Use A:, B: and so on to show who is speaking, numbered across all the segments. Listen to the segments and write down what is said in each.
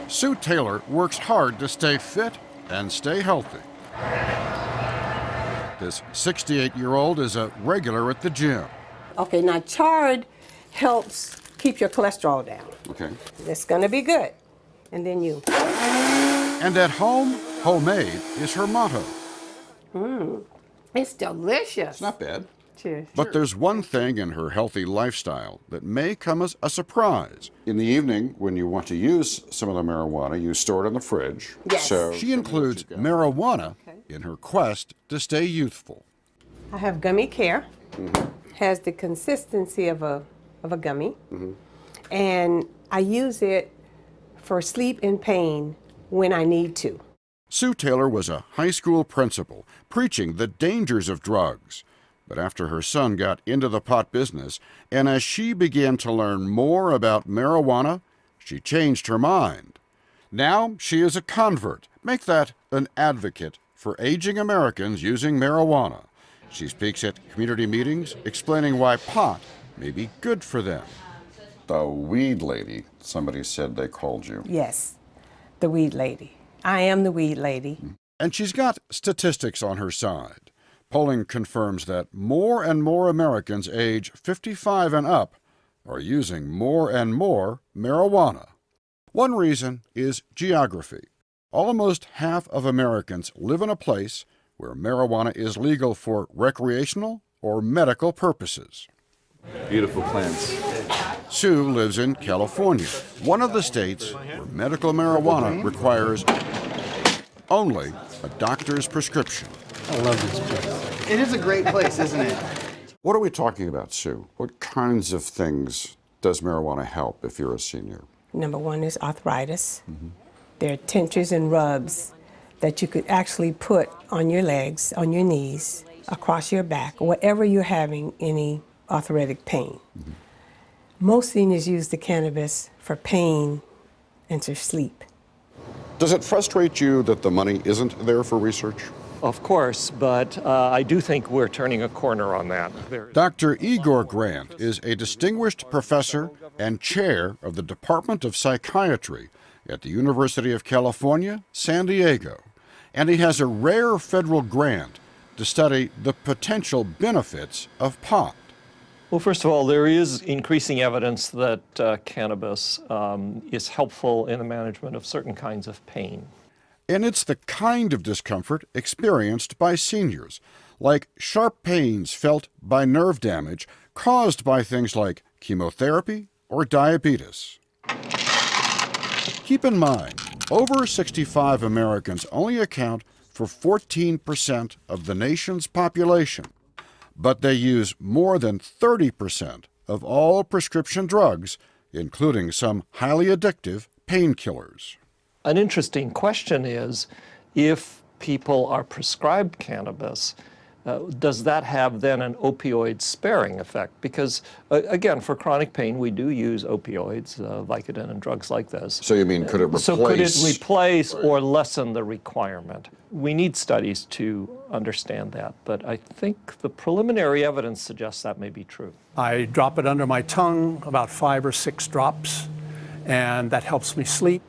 A: Sue Taylor works hard to stay fit and stay healthy. This 68-year-old is a regular at the gym.
B: Okay, now chard helps keep your cholesterol down.
A: Okay.
B: It's gonna be good. And then you.
A: And at home, homemade is her motto.
B: It's delicious.
A: It's not bad.
B: Cheers.
A: But there's one thing in her healthy lifestyle that may come as a surprise.
C: In the evening, when you want to use some of the marijuana, you store it in the fridge.
B: Yes.
C: So
A: She includes marijuana in her quest to stay youthful.
B: I have gummy care. Has the consistency of a gummy. And I use it for sleep and pain when I need to.
A: Sue Taylor was a high school principal preaching the dangers of drugs. But after her son got into the pot business, and as she began to learn more about marijuana, she changed her mind. Now she is a convert, make that an advocate for aging Americans using marijuana. She speaks at community meetings explaining why pot may be good for them.
C: the weed lady, somebody said they called you.
B: Yes, the weed lady. I am the weed lady.
A: And she's got statistics on her side. Polling confirms that more and more Americans age 55 and up are using more and more marijuana. One reason is geography. Almost half of Americans live in a place where marijuana is legal for recreational or medical purposes.
D: Beautiful plants.
A: Sue lives in California, one of the states where medical marijuana requires only a doctor's prescription.
D: I love this place. It is a great place, isn't it?
C: What are we talking about, Sue? What kinds of things does marijuana help if you're a senior?
B: Number one is arthritis. There are tinctures and rubs that you could actually put on your legs, on your knees, across your back, wherever you're having any arthritic pain. Most seniors use the cannabis for pain and to sleep.
C: Does it frustrate you that the money isn't there for research?
E: Of course, but I do think we're turning a corner on that.
A: Dr. Igor Grant is a distinguished professor and chair of the Department of Psychiatry at the University of California, San Diego, and he has a rare federal grant to study the potential benefits of pot.
E: Well, first of all, there is increasing evidence that cannabis is helpful in the management of certain kinds of pain.
A: And it's the kind of discomfort experienced by seniors, like sharp pains felt by nerve damage caused by things like chemotherapy or diabetes. Keep in mind, over 65 Americans only account for 14% of the nation's population, but they use more than 30% of all prescription drugs, including some highly addictive painkillers.
E: An interesting question is, if people are prescribed cannabis, does that have then an opioid sparing effect? Because, again, for chronic pain, we do use opioids, Vicodin and drugs like this.
C: So you mean could it replace?
E: So could it replace or lessen the requirement? We need studies to understand that, but I think the preliminary evidence suggests that may be true.
F: I drop it under my tongue, about 5 or 6 drops, and that helps me sleep.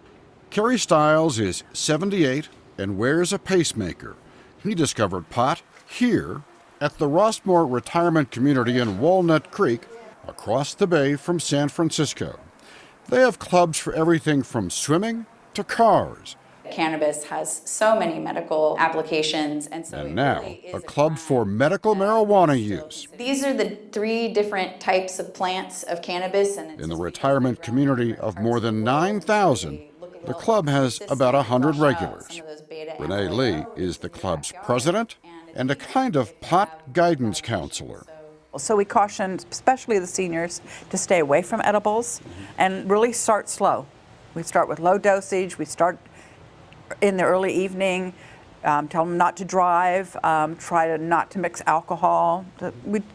A: Kerry Stiles is 78 and wears a pacemaker. He discovered pot here at the Rossmore Retirement Community in Walnut Creek, across the bay from San Francisco. They have clubs for everything from swimming to cars.
G: Cannabis has so many medical applications, and so
A: And now, a club for medical marijuana use.
G: These are the 3 different types of plants of cannabis. And
A: In the retirement community of more than 9,000, the club has about 100 regulars. Renee Lee is the club's president and a kind of pot guidance counselor.
H: So we caution, especially the seniors, to stay away from edibles and really start slow. We start with low dosage. We start in the early evening, tell them not to drive, try not to mix alcohol.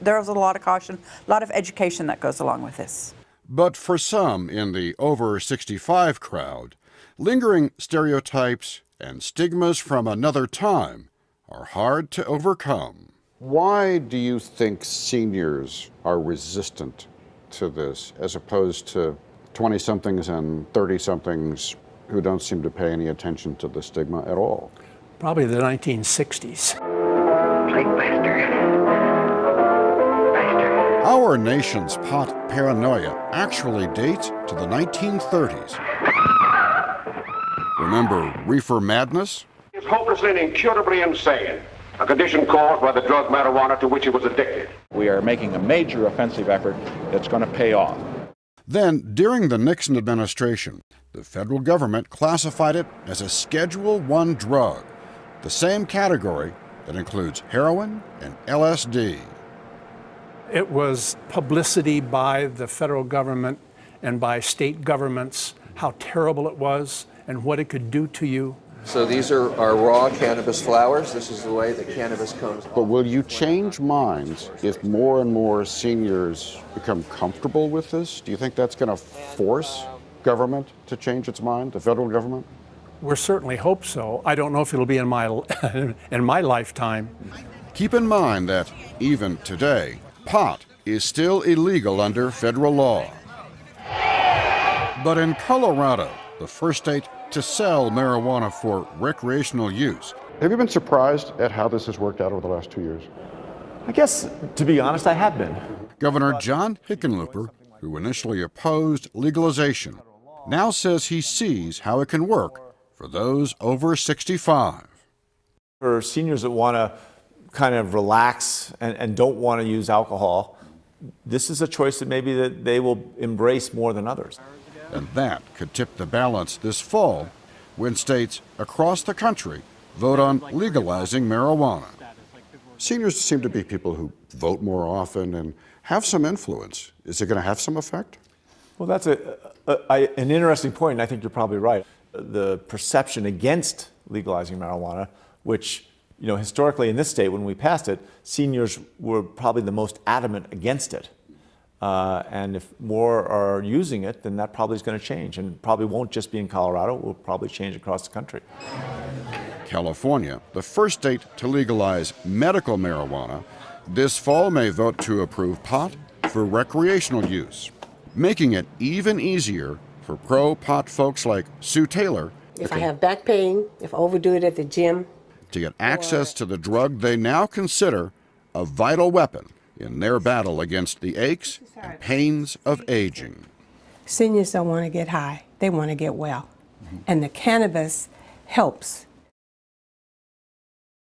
H: There's a lot of caution, a lot of education that goes along with this.
A: But for some in the over 65 crowd, lingering stereotypes and stigmas from another time are hard to overcome.
C: Why do you think seniors are resistant to this as opposed to 20-somethings and 30-somethings who don't seem to pay any attention to the stigma at all.
F: Probably the 1960s.
A: Our nation's pot paranoia actually dates to the 1930s. Remember reefer madness?
I: He's hopelessly and incurably insane, a condition caused by the drug marijuana to which he was addicted.
J: We are making a major offensive effort that's going to pay off.
A: Then, during the Nixon administration, the federal government classified it as a Schedule I drug, the same category that includes heroin and LSD.
F: It was publicity by the federal government and by state governments, how terrible it was and what it could do to you.
K: So these are our raw cannabis flowers. This is the way the cannabis comes.
C: But will you change minds if more and more seniors become comfortable with this? Do you think that's going to force government to change its mind, the federal government?
F: We certainly hope so. I don't know if it'll be in my in my lifetime.
A: Keep in mind that even today, pot is still illegal under federal law. But in Colorado, the first state to sell marijuana for recreational use.
C: Have you been surprised at how this has worked out over the last 2 years?
L: I guess, to be honest, I have been.
A: Governor John Hickenlooper, who initially opposed legalization, now says he sees how it can work for those over 65.
L: For seniors that want to kind of relax and don't want to use alcohol, this is a choice that maybe that they will embrace more than others.
A: And that could tip the balance this fall when states across the country vote on legalizing marijuana.
C: Seniors seem to be people who vote more often and have some influence. Is it going to have some effect?
L: Well, that's an interesting point, and I think you're probably right. The perception against legalizing marijuana, which, you know, historically in this state, when we passed it, seniors were probably the most adamant against it. And if more are using it, then that probably is going to change, and probably won't just be in Colorado, it will probably change across the country.
A: California, the first state to legalize medical marijuana, this fall may vote to approve pot for recreational use, making it even easier for pro-pot folks like Sue Taylor
B: If I have back pain, if I overdo it at the gym,
A: to get access to the drug they now consider a vital weapon in their battle against the aches and pains of aging.
B: seniors don't want to get high, they want to get well. And the cannabis helps